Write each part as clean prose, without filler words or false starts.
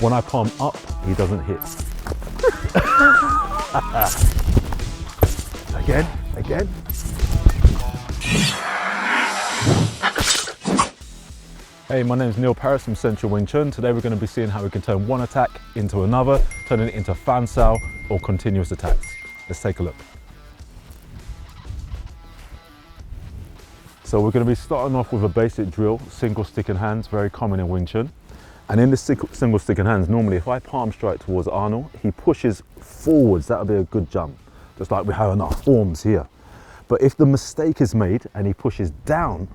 When I palm up, he doesn't hit. Again. Hey, my name is Neil Parris from Central Wing Chun. Today we're going to be seeing how we can turn one attack into another, turning it into fan sao or continuous attacks. Let's take a look. So we're going to be starting off with a basic drill, single stick in hands, very common in Wing Chun. And in this single stick in hands, normally if I palm strike towards Arnold, he pushes forwards, that would be a good jump, just like we have in our forms here. But if the mistake is made and he pushes down,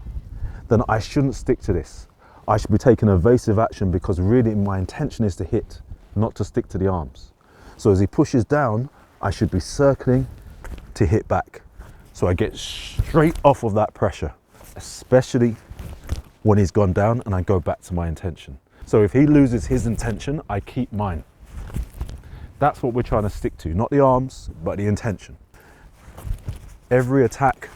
then I shouldn't stick to this. I should be taking evasive action because really my intention is to hit, not to stick to the arms. So as he pushes down, I should be circling to hit back. So I get straight off of that pressure, especially when he's gone down and I go back to my intention. So if he loses his intention, I keep mine. That's what we're trying to stick to, not the arms, but the intention. Every attack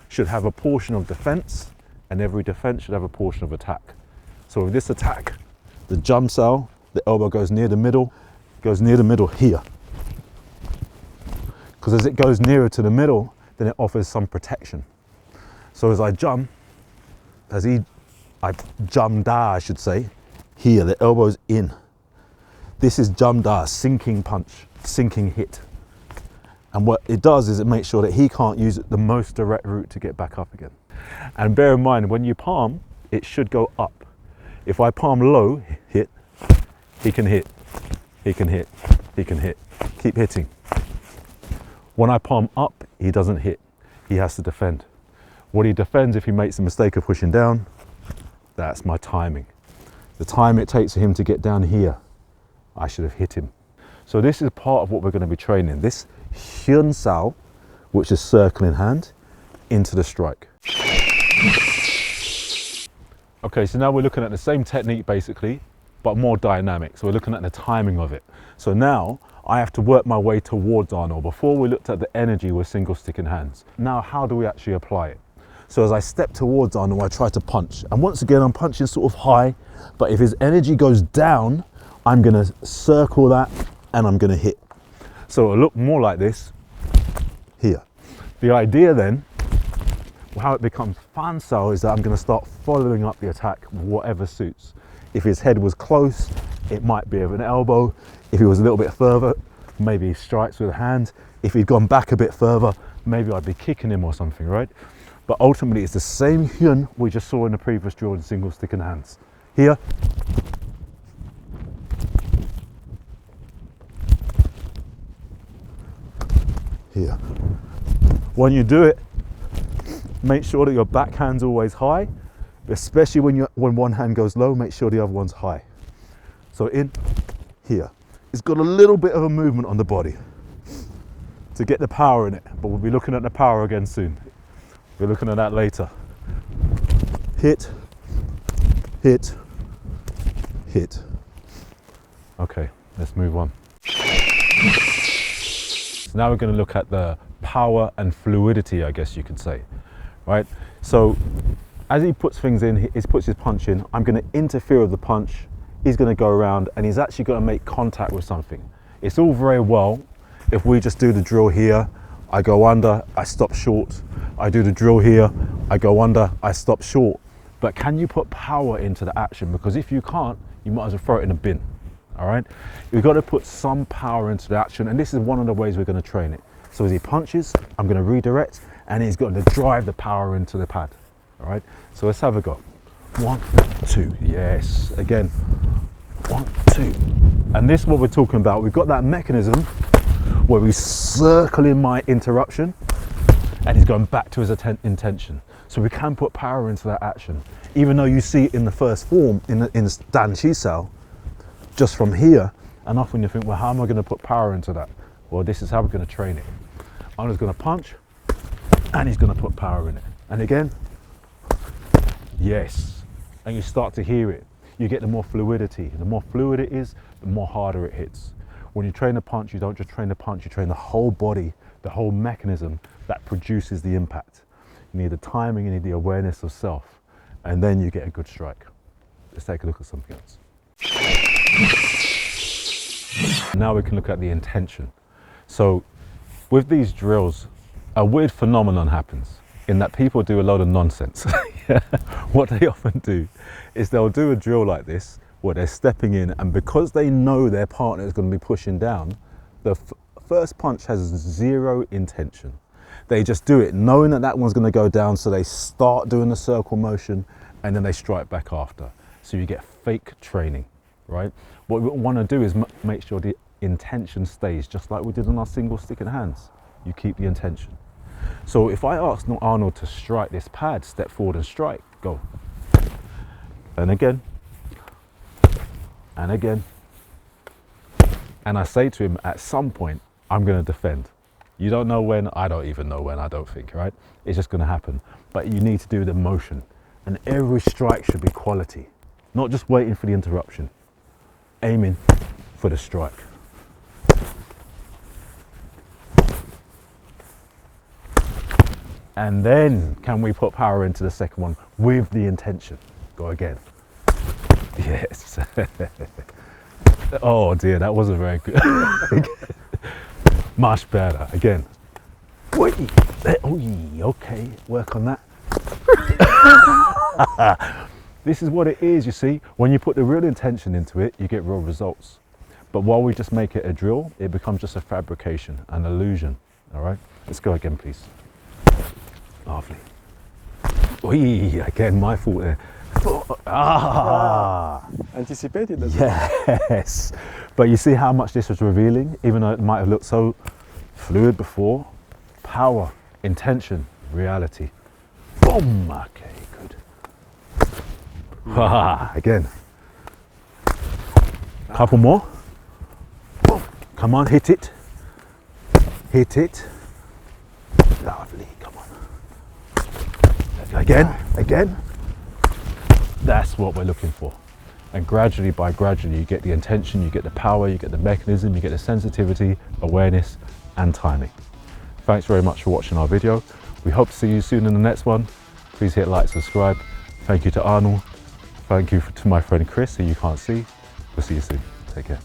should have a portion of defense and every defense should have a portion of attack. So with this attack, the jump sao, the elbow goes near the middle here. Because as it goes nearer to the middle, then it offers some protection. So as I jump, I jump da, I should say, here, the elbow's in. This is jump da, sinking punch, sinking hit. And what it does is it makes sure that he can't use the most direct route to get back up again. And bear in mind, when you palm, it should go up. If I palm low, hit, he can hit, he can hit, he can hit. Keep hitting. When I palm up, he doesn't hit. He has to defend. What he defends if he makes the mistake of pushing down, that's my timing. The time it takes for him to get down here, I should have hit him. So this is part of what we're going to be training. This hyun sao, which is circle in hand, into the strike. Okay, so now we're looking at the same technique basically, but more dynamic. So we're looking at the timing of it. So now I have to work my way towards Arnold. Before we looked at the energy with single stick in hands. Now how do we actually apply it? So as I step towards Arnold, I try to punch. And once again, I'm punching sort of high, but if his energy goes down, I'm gonna circle that and I'm gonna hit. So it'll look more like this here. The idea then, how it becomes fan sao is that I'm gonna start following up the attack, whatever suits. If his head was close, it might be of an elbow. If he was a little bit further, maybe he strikes with a hand. If he'd gone back a bit further, maybe I'd be kicking him or something, right? But ultimately it's the same hyun we just saw in the previous drill in single stick in hands. Here. Here. When you do it, make sure that your backhand's always high, especially when one hand goes low, make sure the other one's high. So in, here. It's got a little bit of a movement on the body to get the power in it, but we'll be looking at the power again soon. We're looking at that later. Hit, hit, hit. Okay, let's move on. So now we're going to look at the power and fluidity, I guess you could say, right? So as he puts things in, he puts his punch in, I'm going to interfere with the punch. He's going to go around and he's actually going to make contact with something. It's all very well if we just do the drill here, I go under, I stop short. I do the drill here, I go under, I stop short. But can you put power into the action? Because if you can't, you might as well throw it in a bin, all right? You've got to put some power into the action, and this is one of the ways we're going to train it. So as he punches, I'm going to redirect, and he's going to drive the power into the pad, all right? So let's have a go. 1, 2, yes, again. 1, 2. And this is what we're talking about. We've got that mechanism where we circle in my interruption, and he's going back to his intention. So we can put power into that action. Even though you see it in the first form, in Dan Chi Sao, just from here, and often you think, well, how am I going to put power into that? Well, this is how we're going to train it. I'm just going to punch, and he's going to put power in it. And again, yes. And you start to hear it. You get the more fluidity. The more fluid it is, the more harder it hits. When you train a punch, you don't just train the punch, you train the whole body, the whole mechanism that produces the impact. You need the timing, you need the awareness of self, and then you get a good strike. Let's take a look at something else. now we can look at the intention. So with these drills, a weird phenomenon happens in that people do a load of nonsense. What they often do is they'll do a drill like this where they're stepping in, and because they know their partner is going to be pushing down, the first punch has zero intention. They just do it knowing that that one's going to go down, so they start doing the circle motion and then they strike back after. So you get fake training, right? What we want to do is make sure the intention stays, just like we did on our single stick and hands. You keep the intention. So if I ask Arnold to strike this pad, step forward and strike, go. And again. And again. And I say to him, at some point, I'm going to defend. You don't know when, I don't even know when, I don't think, right? It's just going to happen. But you need to do the motion. And every strike should be quality. Not just waiting for the interruption. Aiming for the strike. And then can we put power into the second one with the intention? Go again. Yes. Oh dear, that wasn't very good. Much better. Again. Okay, work on that. This is what it is, you see. When you put the real intention into it, you get real results. But while we just make it a drill, it becomes just a fabrication, an illusion. All right, let's go again, please. Lovely. Again, my fault there. Anticipated that. Yes. But you see how much this was revealing, even though it might have looked so fluid before. Power, intention, reality. Boom. Okay, good. Again. Couple more. Boom. Come on, hit it. Hit it. Lovely, come on. Again. That's what we're looking for. And gradually, you get the intention, you get the power, you get the mechanism, you get the sensitivity, awareness, and timing. Thanks very much for watching our video. We hope to see you soon in the next one. Please hit like, subscribe. Thank you to Arnold. Thank you to my friend Chris, who you can't see. We'll see you soon. Take care.